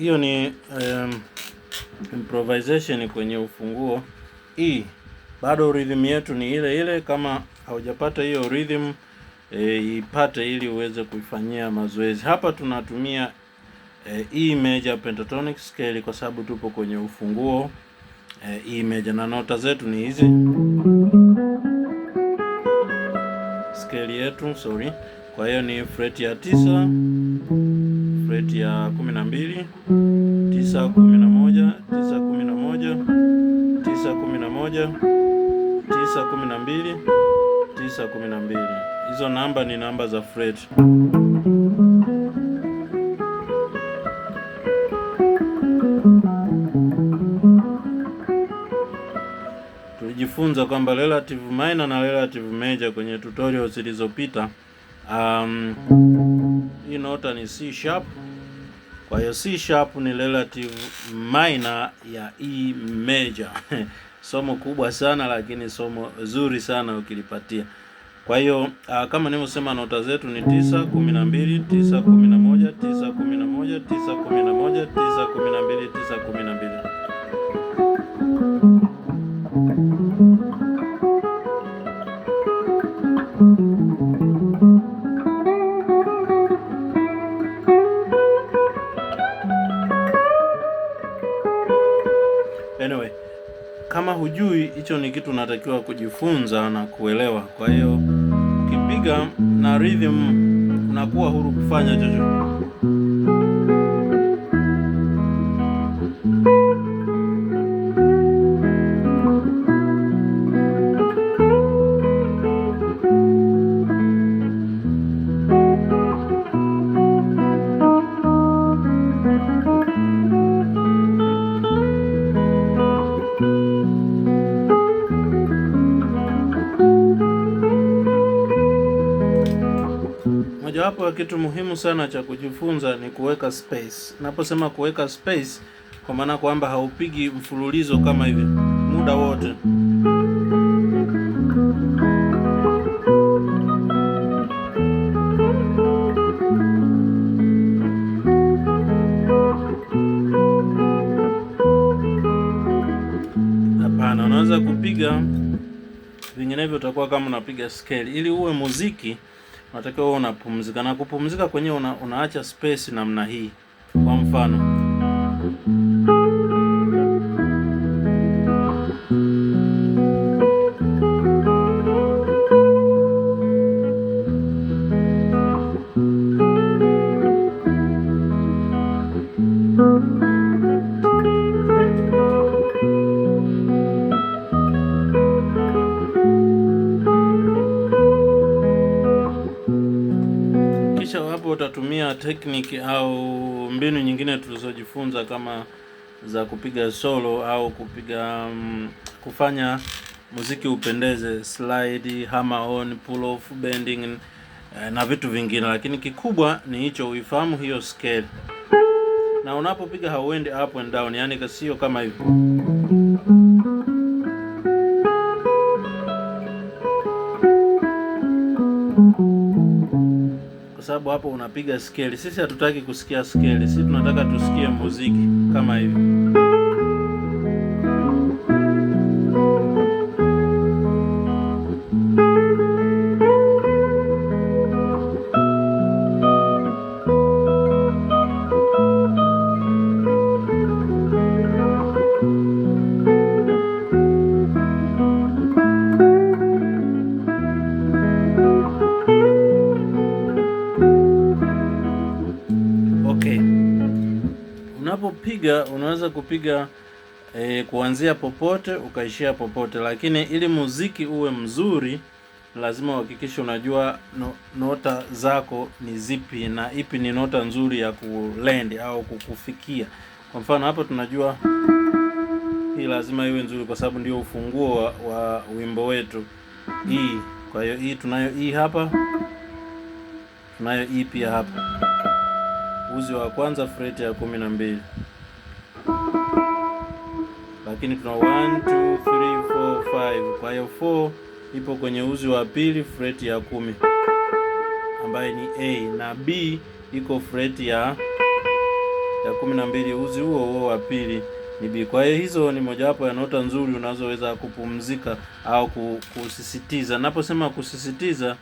hiyo ni improvisation kwenye ufunguo E. Bado rhythm yetu ni ile ile. Kama haujapata hiyo rhythm ipate ili uweze kuifanyia mazoezi. Hapa tunatumia E major pentatonic scale kwa sababu tupo kwenye ufunguo E major, na nota zetu ni hizi. Scale yetu, kwa hiyo ni fret ya 9, fret ya 12, 9 11, 9 11, 9 11, 9 12, 9 12. Hizo namba ni namba za fret. Tulijifunza kwamba relative minor na relative major kwenye tutorial zilizopita. Hii nota ni C sharp. Kwa hiyo C sharp ni relative minor ya E major. Somo kubwa sana, lakini somo zuri sana ukilipatia. Kwa hiyo kama nilivyosema, nota zetu ni 9 12, 9 11, 9 11, 9 11, 9 12, 9 12. Anyway, kama hujui, hicho ni kitu unatakiwa kujifunza na kuelewa. Kwa hiyo ukipiga na rhythm unakuwa huru kufanya chochote. Mojawapo ya kitu muhimu sana cha kujifunza ni kuweka space. Naposema kuweka space, kwa maana kwamba haupigi mfululizo kama hivi muda wote. Hapana, unaweza kupiga vinginevyo utakuwa kama unapiga scale. Ili uwe muziki unatakiwa uwe unapumzika, na kupumzika kwenyewe unaacha space namna hii. Kwa mfano, utatumia technique au mbinu nyingine tulizojifunza kama za kupiga solo au kupiga kufanya muziki upendeze, slide, hammer on, pull off, bending na vitu vingine, lakini kikubwa ni hicho, uifahamu hiyo scale. Na unapopiga hauendi up and down, yani sio kama hivyo. Kwa sababu hapo unapiga scale. Sisi hatutaki kusikia scale. Sisi tunataka tusikie muziki kama hivi. Unapopiga unaweza kupiga kuanzia popote ukaishia popote, lakini ili muziki uwe mzuri lazima uhakikishe unajua nota zako ni zipi na ipi ni nota nzuri ya kulend au kukufikia. Kwa mfano hapa tunajua hii lazima iwe nzuri kwa sababu ndio ufunguo wa wimbo wetu E. Kwa hiyo hii tunayo E hapa, tunayo E pia hapa. Uzi wa kwanza fret ya 12. Lakini tuna 1 2 3 4 5. Kwa hiyo 4 ipo kwenye uzi wa pili fret ya 10 ambaye ni A, na B iko fret ya ya 12 uzi huo wa pili ni B. Kwa hiyo hizo ni mojawapo ya nota nzuri unazoweza kupumzika au kusisitiza. Naposema kusisitiza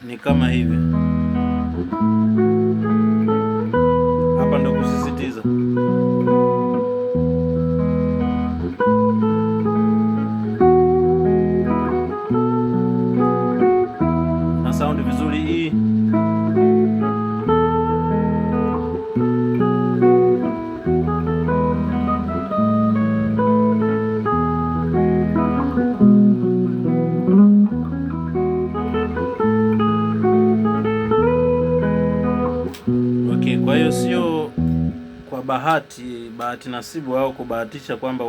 ni kama hivi. Hapa ndo kusisitiza. Na sound vizuri hii. Kwa hiyo sio kwa bahati nasibu au kubahatisha kwamba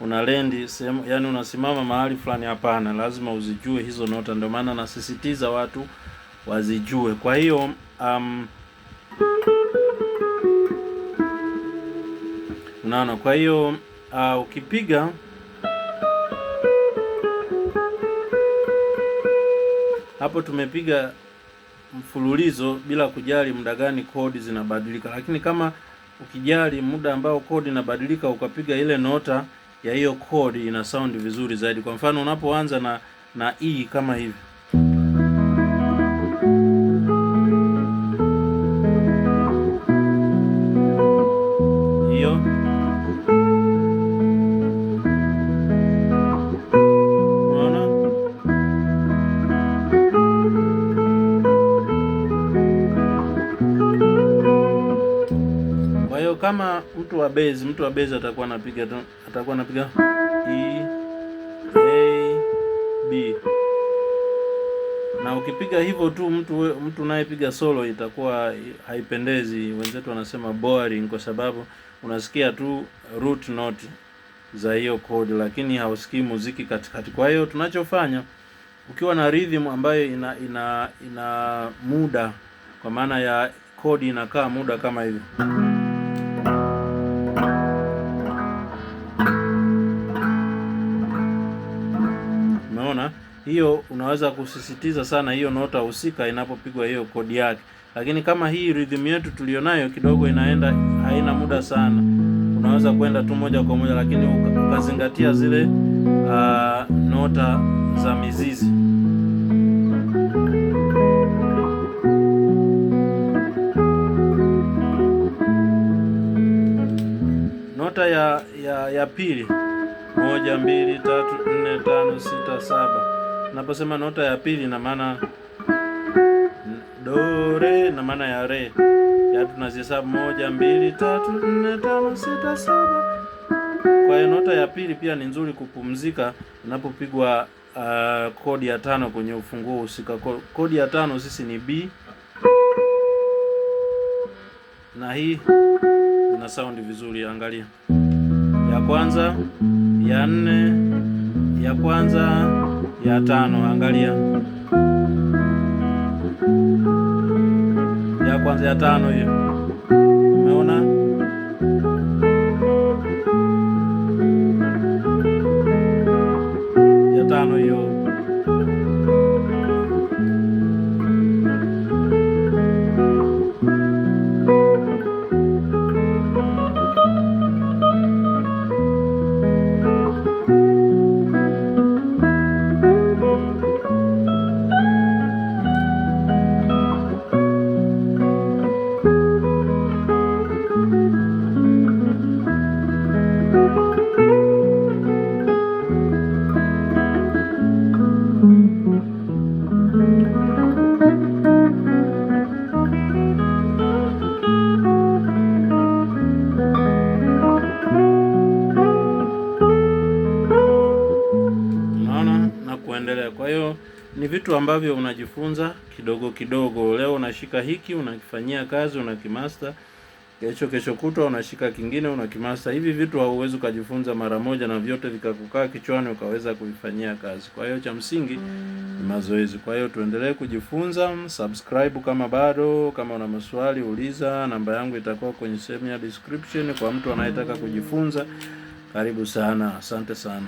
una lendi sehemu, yani unasimama mahali fulani. Hapana, lazima uzijue hizo nota. Ndio maana nasisitiza watu wazijue. Kwa hiyo unaona, kwa hiyo ukipiga hapo, tumepiga mfululizo bila kujali muda gani kodi zinabadilika. Lakini kama ukijali muda ambao kodi inabadilika, ukapiga ile nota ya hiyo kodi, ina sound vizuri zaidi. Kwa mfano unapoanza na E kama hivi, hiyo kama mtu wa bass atakuwa anapiga E, A, B. Na ukipiga hivyo tu, mtu nayepiga solo itakuwa haipendezi. Wenzetu wanasema boring, kwa sababu unasikia tu root note za hiyo kodi, lakini hausikii muziki katikati. Kwa hiyo tunachofanya, ukiwa na rhythm ambayo ina muda, kwa maana ya kodi inakaa muda kama hivi, hiyo unaweza kusisitiza sana hiyo nota husika inapopigwa hiyo kodi yake. Lakini kama hii rhythm yetu tulionayo kidogo inaenda, haina muda sana, unaweza kwenda tu moja kwa moja, lakini ukazingatia zile nota za mizizi. Nota ya pili, 1 2 3 4 5 6 7. Naposema nota ya pili, na maana do re, na maana ya re, ya tunazihesabu 1 2 3 4 5 6 7. Kwa hiyo nota ya pili pia ni nzuri kupumzika inapopigwa kodi ya 5 kwenye ufunguo husika. Kodi ya 5 sisi ni B, na hii ina sound vizuri. Angalia ya kwanza, ya 4, ya kwanza, ya 5. Angalia ya kwanza, ya 5 hiyo, umeona? Ya 5 hiyo. Kwa hiyo ni vitu ambavyo unajifunza kidogo kidogo. Leo unashika hiki, unakifanyia kazi, unakimaster. Kesho kutwa unashika kingine, unakimaster. Hivi vitu hauwezi kujifunza mara moja na vyote vikakukaa kichwani ukaweza kuvifanyia kazi. Kwa hiyo cha msingi ni mazoezi. Kwa hiyo tuendelee kujifunza. Subscribe kama bado. Kama una maswali uliza. Namba yangu itakuwa kwenye sehemu ya description kwa mtu anayetaka kujifunza. Karibu sana. Asante sana.